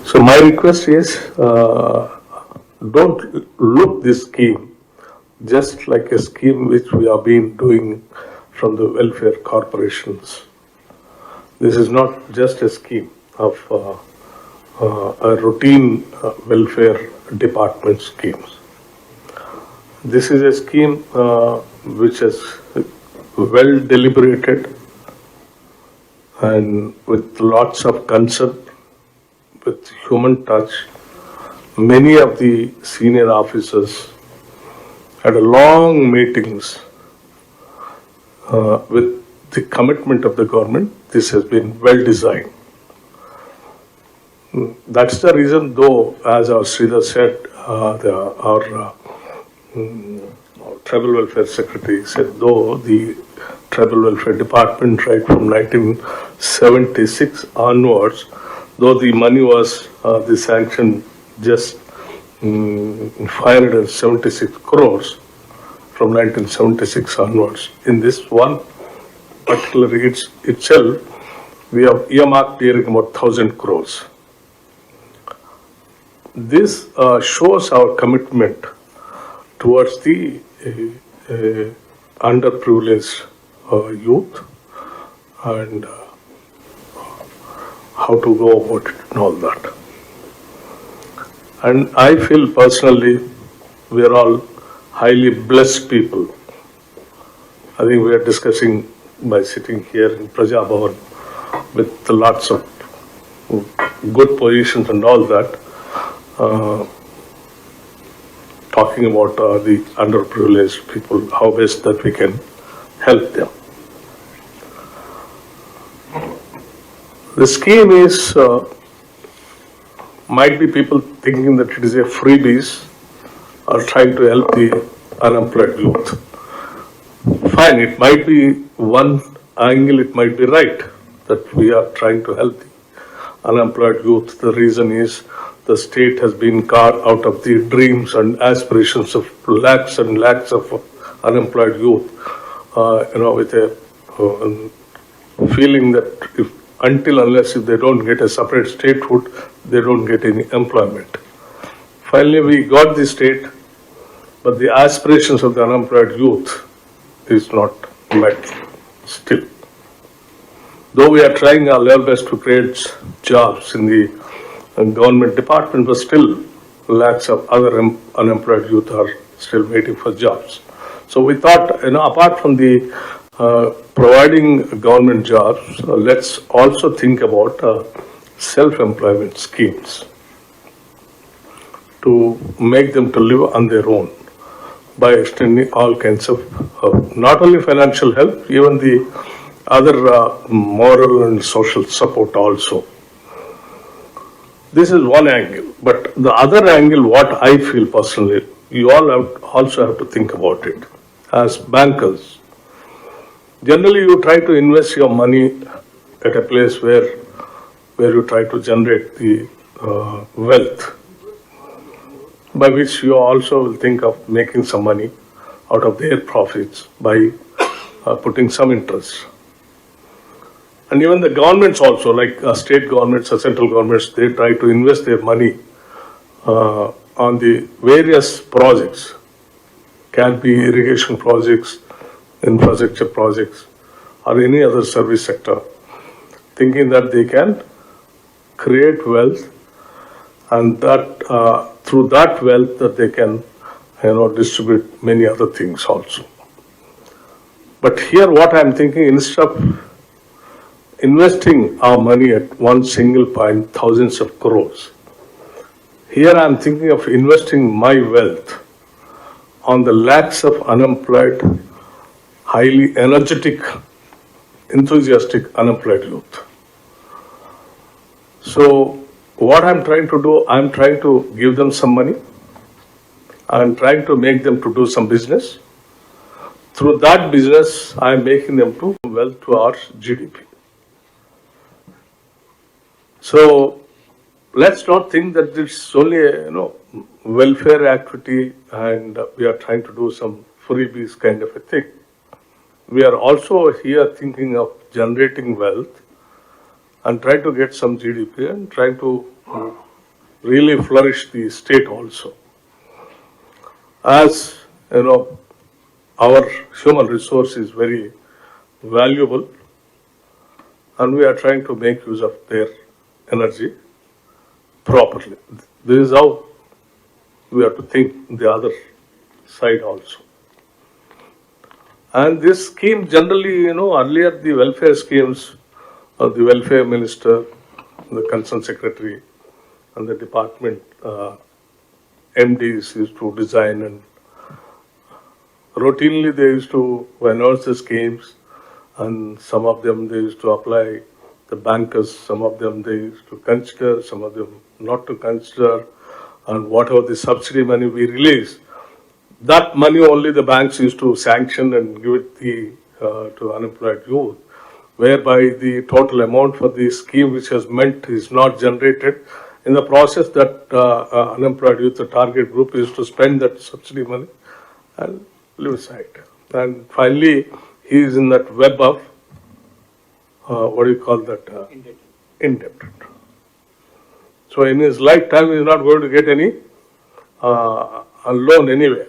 So my request is, don't look this scheme just like a scheme which we have been doing from the welfare corporations. This is not just a scheme of a routine welfare department schemes. This is a scheme which is well deliberated and with lots of concern, with human touch. Many of the senior officers had long meetings with the commitment of the government. This has been well designed. That's the reason, though, as our Sridhar said, our Tribal Welfare Secretary said, though the Tribal Welfare Department, right from 1976 onwards, though the money was the sanction just 576 crores from 1976 onwards. In this one particular itself, we have earmarked nearing about 1,000 crores. This shows our commitment towards the underprivileged youth and how to go about it and all that. And I feel personally we are all highly blessed people. I think we are discussing by sitting here in Praja Bhavan with lots of good positions and all that, talking about the underprivileged people, how best that we can help them. The scheme is, might be people thinking that it is a freebies or trying to help the unemployed youth. Fine, it might be one angle, it might be right that we are trying to help the unemployed youth. The reason is the state has been carved out of the dreams and aspirations of lakhs and lakhs of unemployed youth, with a feeling that unless they don't get a separate statehood, they don't get any employment. Finally, we got the state, but the aspirations of the unemployed youth is not met still. Though we are trying our level best to create jobs in the government department, but still lakhs of other unemployed youth are still waiting for jobs. So we thought, apart from the providing government jobs, let's also think about self-employment schemes to make them to live on their own by extending all kinds of not only financial help, even the other moral and social support also. This is one angle, but the other angle, what I feel personally, you all also have to think about it. As bankers, generally you try to invest your money at a place where you try to generate the wealth, by which you also will think of making some money out of their profits by putting some interest. And even the governments also, like state governments or central governments, they try to invest their money on the various projects. Can be irrigation projects, infrastructure projects, or any other service sector, thinking that they can create wealth, and that through that wealth that they can, distribute many other things also. But here, what I'm thinking, instead of investing our money at one single point, thousands of crores, here I'm thinking of investing my wealth on the lakhs of unemployed, highly energetic, enthusiastic unemployed youth. So what I'm trying to do, I'm trying to give them some money. I'm trying to make them to do some business. Through that business, I'm making them to wealth to our GDP. So let's not think that it's only a welfare activity and we are trying to do some freebies kind of a thing. We are also here thinking of generating wealth and try to get some GDP and try to really flourish the state also. As you know, our human resource is very valuable, and we are trying to make use of their energy properly. This is how we have to think the other side also. And this scheme generally, earlier the welfare schemes, the welfare minister, the concerned secretary, and the department MDs used to design, and routinely they used to announce the schemes, and some of them they used to apply. The bankers, some of them they used to consider, some of them not to consider, and whatever the subsidy money we release, that money only the banks used to sanction and give it to unemployed youth, whereby the total amount for the scheme which has meant is not generated. In the process, that unemployed youth, the target group, is to spend that subsidy money and live aside. And finally, he is in that web of, what do you call that? Indebted. So in his lifetime, he is not going to get any loan anywhere.